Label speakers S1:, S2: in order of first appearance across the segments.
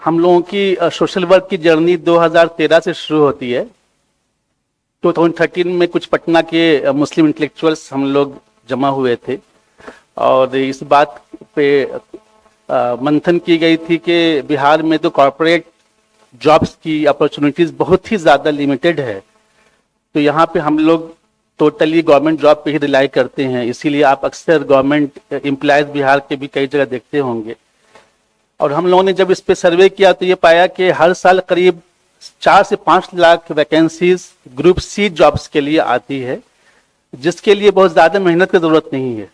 S1: हम लोगों की सोशल वर्क की जर्नी 2013 से शुरू होती है। 2013 में कुछ पटना के मुस्लिम इंटेलेक्चुअल्स हम लोग जमा हुए थे और इस बात पे मंथन की गई थी कि बिहार में तो कॉरपोरेट जॉब्स की अपॉर्चुनिटीज़ बहुत ही ज़्यादा लिमिटेड है, तो यहाँ पे हम लोग टोटली गवर्नमेंट जॉब पे ही रिलाई करते हैं। इसीलिए आप अक्सर गवर्नमेंट एम्प्लॉयज़ बिहार के भी कई जगह देखते होंगे। और हम लोगों ने जब इस पे सर्वे किया तो ये पाया कि हर साल करीब 4 से 5 lakh vacancies group C jobs के लिए आती है, जिसके लिए बहुत ज़्यादा मेहनत की ज़रूरत नहीं है,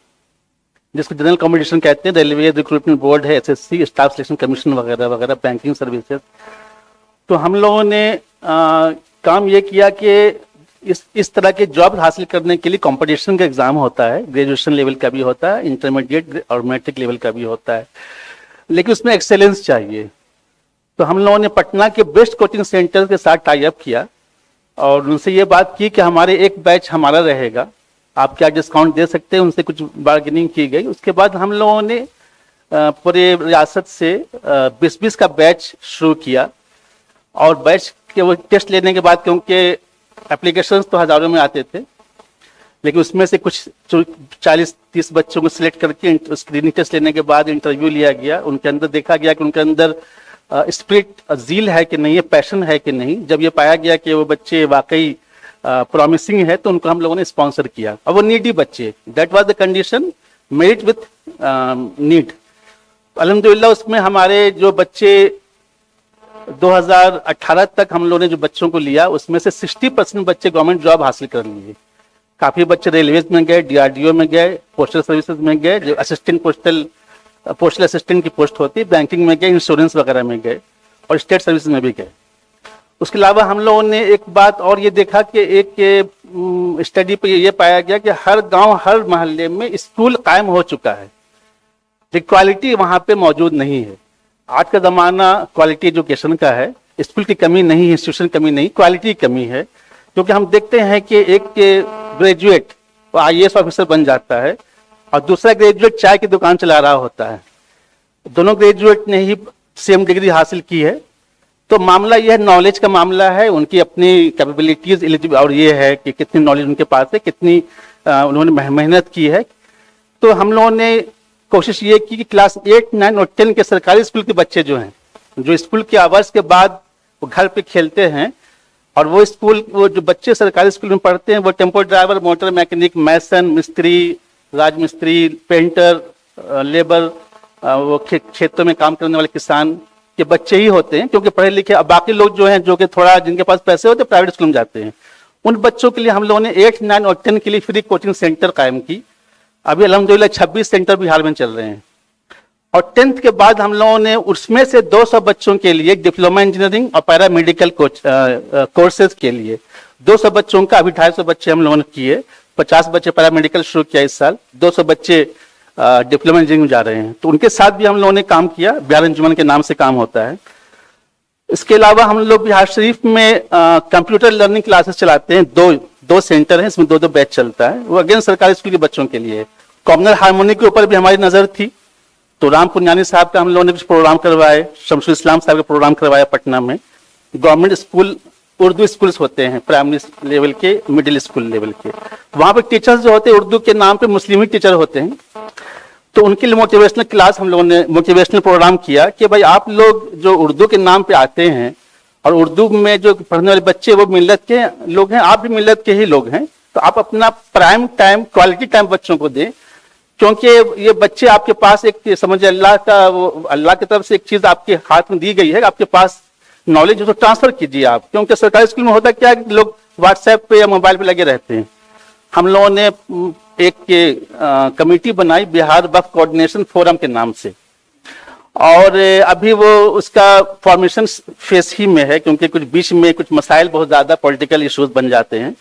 S1: जिसको जनरल कॉम्पिटिशन कहते हैं। रेलवे रिक्रूटमेंट बोर्ड है, SSC, स्टाफ सिलेक्शन कमीशन वगैरह वगैरह, बैंकिंग सर्विसेज। तो हम लोगों ने काम ये किया कि इस तरह के जॉब हासिल करने के लिए कंपटीशन का एग्ज़ाम होता है, ग्रेजुएशन लेवल का भी होता है, इंटरमीडिएट और मैट्रिक लेवल का भी होता है, लेकिन उसमें एक्सेलेंस चाहिए। तो हम लोगों ने पटना के बेस्ट कोचिंग सेंटर के साथ टाई अप किया और उनसे ये बात की कि हमारे एक बैच हमारा रहेगा, आप क्या डिस्काउंट दे सकते हैं। उनसे कुछ बार्गेनिंग की गई। उसके बाद हम लोगों ने पूरे रियासत से 20-20 का बैच शुरू किया और बैच के वो टेस्ट लेने के बाद, क्योंकि एप्लीकेशंस तो हज़ारों में आते थे, लेकिन उसमें से कुछ 40-30 बच्चों को सिलेक्ट करके स्क्रीनिंग टेस्ट लेने के बाद इंटरव्यू लिया गया। उनके अंदर देखा गया कि उनके अंदर स्पिरिट ज़ील है कि नहीं है, पैशन है कि नहीं। जब ये पाया गया कि वो बच्चे वाकई प्रॉमिसिंग है तो उनको हम लोगों ने स्पॉन्सर किया। और वो नीडी बच्चे, that was the condition, merit with need. अल्हम्दुलिल्लाह उसमें हमारे जो बच्चे 2018 तक हम लोगों ने जो बच्चों को लिया, उसमें से 60% बच्चे गवर्नमेंट जॉब हासिल कर लिए। काफ़ी बच्चे रेलवेज में गए, DRDO में गए, पोस्टल सर्विसेज में गए, जो असिस्टेंट पोस्टल असिस्टेंट की पोस्ट होती है, बैंकिंग में गए, इंश्योरेंस वगैरह में गए और स्टेट सर्विस में भी गए। उसके अलावा हम लोगों ने एक बात और ये देखा कि एक स्टडी पे ये पाया गया कि हर गांव हर मोहल्ले में स्कूल कायम हो चुका है, लेकिन क्वालिटी वहाँ पे मौजूद नहीं है। आज का ज़माना क्वालिटी एजुकेशन का है। स्कूल की कमी नहीं है, इंस्टीट्यूशन की कमी नहीं, क्वालिटी की कमी है। क्योंकि हम देखते हैं कि एक ग्रेजुएट वो IAS ऑफिसर बन जाता है और दूसरा ग्रेजुएट चाय की दुकान चला रहा होता है। दोनों ग्रेजुएट ने ही सेम डिग्री हासिल की है। तो मामला यह नॉलेज का मामला है, उनकी अपनी कैपेबिलिटीज एलिजिबल, और ये है कि कितनी नॉलेज उनके पास है, कितनी उन्होंने मेहनत की है। तो हम लोगों ने कोशिश ये की कि क्लास 8, 9 और 10 के सरकारी स्कूल के बच्चे जो हैं, जो स्कूल के आवर्स के बाद वो घर पे खेलते हैं, और वो जो बच्चे सरकारी स्कूल में पढ़ते हैं वो टेम्पो ड्राइवर, मोटर मैकेनिक, मैसन, मिस्त्री, राजमिस्त्री, पेंटर, लेबर, वो खेतों में काम करने वाले किसान के बच्चे ही होते हैं। क्योंकि पढ़े लिखे अब बाकी लोग जो हैं, जो कि थोड़ा जिनके पास पैसे होते हैं, प्राइवेट स्कूल में जाते हैं। उन बच्चों के लिए हम लोगों ने 8, 9 और 10 के लिए फ्री कोचिंग सेंटर कायम की। अभी अल्हम्दुलिल्लाह 26 सेंटर बिहार में चल रहे हैं। और 10th के बाद हम लोगों ने उसमें से 200 बच्चों के लिए डिप्लोमा इंजीनियरिंग और पैरामेडिकल कोर्सेज के लिए 200 बच्चों का, अभी 250 बच्चे हम लोगों ने किए। 50 बच्चे पैरामेडिकल शुरू किया इस साल, 200 बच्चे डिप्लोमा इंजीनियरिंग में जा रहे हैं। तो उनके साथ भी हम लोगों ने काम किया, बिहार अंजुमन के नाम से काम होता है। इसके अलावा हम लोग बिहार शरीफ में कंप्यूटर लर्निंग क्लासेस चलाते हैं। दो सेंटर हैं, इसमें 2 बैच चलता है। वो अगेन सरकारी स्कूल के बच्चों के लिए। कॉमनल हार्मोनी के ऊपर भी हमारी नज़र थी, तो राम पुनियानी साहब का हम लोगों ने कुछ प्रोग्राम करवाए, शमसुल इस्लाम साहब का प्रोग्राम करवाया पटना में। गवर्नमेंट स्कूल उर्दू स्कूल्स होते हैं, प्राइमरी लेवल के, मिडिल स्कूल लेवल के। वहाँ पे टीचर्स जो होते हैं उर्दू के नाम पे मुस्लिम ही टीचर होते हैं। तो उनके लिए मोटिवेशनल क्लास हम लोगों ने, मोटिवेशनल प्रोग्राम किया कि भाई आप लोग जो उर्दू के नाम पे आते हैं और उर्दू में जो पढ़ने वाले बच्चे वो मिल्लत के लोग हैं, आप भी मिल्लत के ही लोग हैं, तो आप अपना प्राइम टाइम, क्वालिटी टाइम बच्चों को दें। क्योंकि ये बच्चे आपके पास एक समझे अल्लाह की तरफ से एक चीज आपके हाथ में दी गई है, आपके पास नॉलेज है तो ट्रांसफर कीजिए आप। क्योंकि सरकारी स्कूल में होता क्या है, लोग व्हाट्सएप पे या मोबाइल पे लगे रहते हैं। हम लोगों ने एक कमेटी बनाई बिहार वक्फ कोऑर्डिनेशन फोरम के नाम से, और अभी वो उसका फॉर्मेशन फेस ही में है, क्योंकि कुछ बीच में कुछ मसाइल, बहुत ज्यादा पॉलिटिकल इश्यूज बन जाते हैं।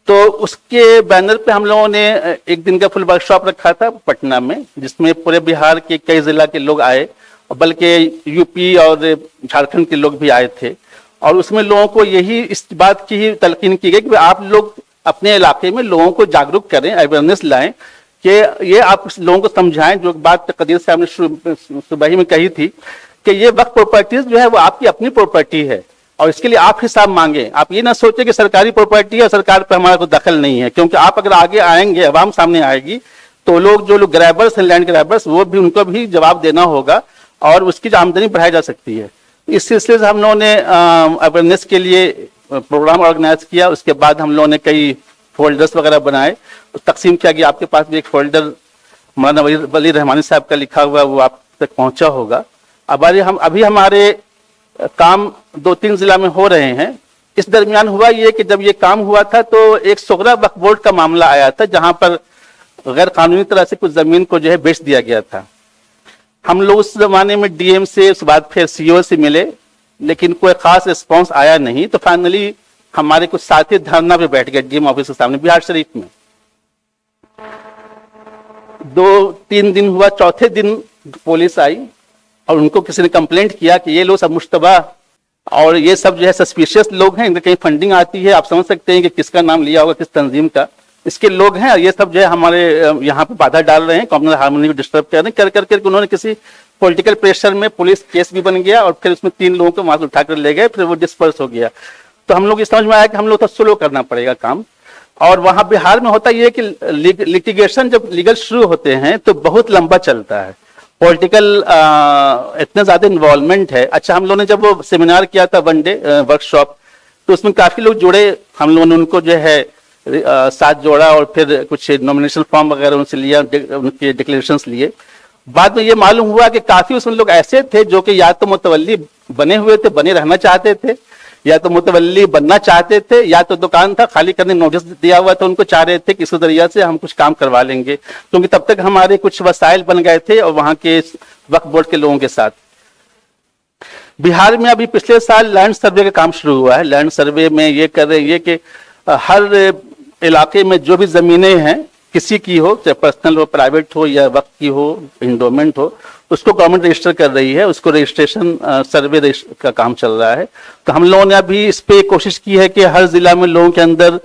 S1: तो उसके बैनर पे हम लोगों ने एक दिन का फुल वर्कशॉप रखा था पटना में, जिसमें पूरे बिहार के कई जिला के लोग आए, बल्कि यूपी और झारखंड के लोग भी आए थे। और उसमें लोगों को यही इस बात की ही तलकीन की गई कि आप लोग अपने इलाके में लोगों को जागरूक करें, अवेयरनेस लाएं, कि ये आप लोगों को समझाएं। जो बात कदीर साहब ने सुबह ही में कही थी कि ये वक्फ प्रॉपर्टीज जो है वो आपकी अपनी प्रॉपर्टी है और इसके लिए आप हिसाब मांगे। आप ये ना सोचे कि सरकारी प्रॉपर्टी है और सरकार पर हमारा कोई दखल नहीं है, क्योंकि आप अगर आगे आएंगे, अवाम सामने आएगी, तो जो लोग ग्रैबर्स हैं, लैंड ग्रैबर्स, वो भी उनको भी जवाब देना होगा और उसकी आमदनी बढ़ाई जा सकती है। इस सिलसिले से हम लोगों ने अवेयरनेस के लिए प्रोग्राम ऑर्गेनाइज किया। उसके बाद हम लोगों ने कई फोल्डर्स वगैरह बनाए, तकसीम किया गया। आपके पास भी एक फोल्डर मौलाना वली रहमानी साहब का लिखा हुआ वो आप तक पहुंचा होगा। अभी हमारे काम 2-3 जिला में हो रहे हैं। इस दरमियान हुआ ये कि जब ये काम हुआ था तो एक सोगरा वक्फ बोर्ड का मामला आया था, जहां पर गैर कानूनी तरह से कुछ जमीन को जो है बेच दिया गया था। हम लोग उस जमाने में डीएम से, उसके बाद फिर सीओ से मिले, लेकिन कोई खास रिस्पॉन्स आया नहीं। तो फाइनली हमारे कुछ साथी धरना पे बैठ गए डीएम ऑफिस के सामने बिहार शरीफ में। 2-3 दिन हुआ, चौथे दिन पुलिस आई और उनको किसी ने कंप्लेंट किया कि ये लोग सब मुश्तबा और ये सब जो है सस्पिशियस लोग हैं, इनके कहीं फंडिंग आती है। आप समझ सकते हैं कि किसका नाम लिया होगा, किस तंजीम का, इसके लोग हैं। ये सब जो है हमारे यहाँ पे बाधा डाल रहे हैं, कम्युनल हार्मनी को डिस्टर्ब कर रहे हैं। कर उन्होंने किसी पॉलिटिकल प्रेशर में पुलिस केस भी बन गया और फिर उसमें 3 लोगों को वहां से उठाकर ले गए, फिर वो डिस्पर्स हो गया। तो हम लोग समझ में आया कि हम लोग तो स्लो करना पड़ेगा काम। और वहां बिहार में होता यह कि लिटिगेशन जब लीगल शुरू होते हैं तो बहुत लंबा चलता है, पॉलिटिकल इतना ज्यादा इन्वॉल्वमेंट है। अच्छा, हम लोगों ने जब वो सेमिनार किया था, 1 डे वर्कशॉप, तो उसमें काफी लोग जुड़े। हम लोगों ने उनको जो है साथ जोड़ा और फिर कुछ नॉमिनेशन फॉर्म वगैरह उनसे लिया, उनके डिक्लेरेशंस लिए। बाद में ये मालूम हुआ कि काफी उसमें लोग ऐसे थे जो कि या तो मुतवल्ली बने हुए थे, बने रहना चाहते थे, या तो मुतवल्ली बनना चाहते थे, या तो दुकान था खाली करने नोटिस दिया हुआ था, उनको चाह रहे थे कि इस जरिया से हम कुछ काम करवा लेंगे, क्योंकि तब तक हमारे कुछ वसाइल बन गए थे और वहां के वक्फ बोर्ड के लोगों के साथ। बिहार में अभी पिछले साल लैंड सर्वे का काम शुरू हुआ है। लैंड सर्वे में ये कर रहे हैं कि हर इलाके में जो भी जमीनें हैं, किसी की हो, चाहे पर्सनल हो, प्राइवेट हो या वक्त की हो, इंडोमेंट हो, उसको गवर्नमेंट रजिस्टर कर रही है। उसको रजिस्ट्रेशन सर्वे का काम चल रहा है। तो हम लोगों ने अभी इस पे कोशिश की है कि हर जिला में लोगों के अंदर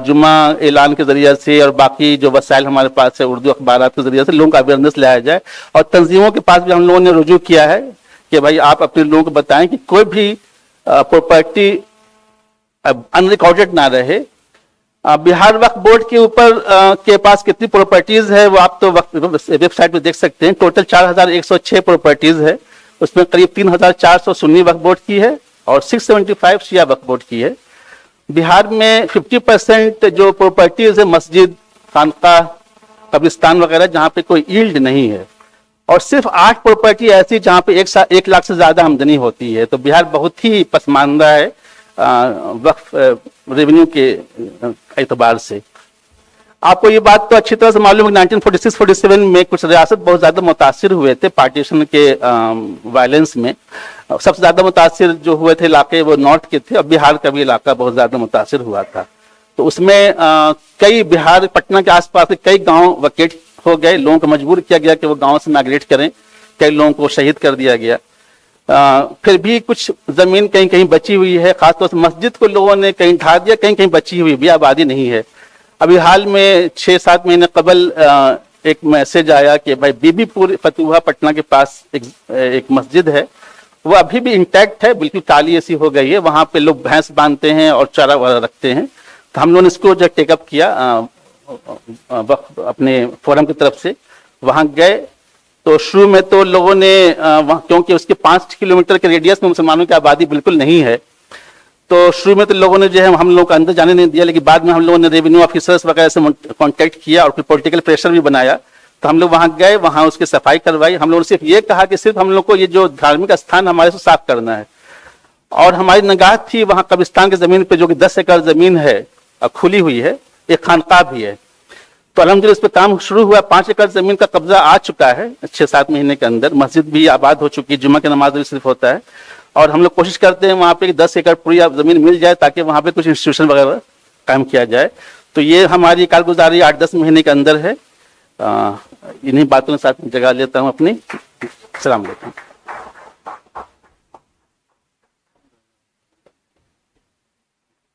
S1: जुमा ऐलान के जरिए से और बाकी जो वसाइल हमारे पास है, उर्दू अखबार के जरिए से लोगों का अवेयरनेस लाया जाए। और तंजीमों के पास भी हम लोगों ने रुजू किया है कि भाई आप अपने लोगों को बताएं कि कोई भी प्रॉपर्टी अनरिकॉर्डेड ना रहे। बिहार वक्फ बोर्ड के ऊपर के पास कितनी प्रॉपर्टीज है वो आप तो वेबसाइट पे देख सकते हैं। टोटल 4106 प्रॉपर्टीज है, उसमें करीब 3400 सुन्नी वक्फ बोर्ड की है और 675 शिया वक्फ बोर्ड की है। बिहार में 50% जो प्रॉपर्टीज है मस्जिद, खानका, कब्रिस्तान वगैरह, जहाँ पे कोई यील्ड नहीं है, और सिर्फ 8 प्रॉपर्टी ऐसी जहाँ पे 1 लाख से ज्यादा आमदनी होती है। तो बिहार बहुत ही पसमानदा है वक्फ रेवेन्यू के एतबार से। आपको ये बात तो अच्छी तरह से मालूम है, 1946-47 में कुछ रियासत बहुत ज्यादा मुतासिर हुए थे पार्टीशन के वायलेंस में। सबसे ज्यादा मुतासिर जो हुए थे इलाके वो नॉर्थ के थे, और बिहार का भी इलाका बहुत ज्यादा मुतासिर हुआ था। तो उसमें कई बिहार, पटना के आसपास के कई गांव वकेट हो गए, लोगों को मजबूर किया गया कि वो गांव से माइग्रेट करें, कई लोगों को शहीद कर दिया गया। फिर भी कुछ जमीन कहीं कहीं बची हुई है, खासतौर से मस्जिद को लोगों ने कहीं ढा दिया, कहीं कहीं बची हुई भी आबादी नहीं है। अभी हाल में 6-7 महीने कबल एक मैसेज आया कि भाई बीबीपुर फतुहा पटना के पास एक मस्जिद है, वो अभी भी इंटैक्ट है, बिल्कुल काली ऐसी हो गई है। वहां पे लोग भैंस बांधते हैं और चारा वगैरह रखते हैं। तो हम लोगों ने इसको जो टेकअप किया अपने फोरम की तरफ से, वहां गए। तो शुरू में तो लोगों ने क्योंकि उसके 5 किलोमीटर के रेडियस में मुसलमानों की आबादी बिल्कुल नहीं है, तो शुरू में तो लोगों ने जो है हम लोगों को अंदर जाने नहीं दिया। लेकिन बाद में हम लोगों ने रेवेन्यू ऑफिसर्स वगैरह से कांटेक्ट किया और फिर पॉलिटिकल प्रेशर भी बनाया। तो हम लोग वहां गए, वहां उसकी सफाई करवाई। हम लोगों ने सिर्फ ये कहा कि सिर्फ हम लोग को ये जो धार्मिक स्थान हमारे से साफ करना है। और हमारी निगाह थी वहां कब्रिस्तान की जमीन पे, जो कि 10 एकड़ जमीन है, खुली हुई है, एक खानका भी है। तो अल्हम्दुलिल्लाह इस पर काम शुरू हुआ। 5 एकड़ जमीन का कब्जा आ चुका है 6-7 महीने के अंदर। मस्जिद भी आबाद हो चुकी है, जुम्मा की नमाज भी सिर्फ होता है। और हम लोग कोशिश करते हैं वहाँ पे 10 एकड़ पूरी जमीन मिल जाए ताकि वहाँ पे कुछ इंस्टीट्यूशन वगैरह काम किया जाए। तो ये हमारी कारगुजारी 8-10 महीने के अंदर है। इन्हीं बातों के साथ जगह लेता हूँ अपनी। अस्सलाम वालेकुम।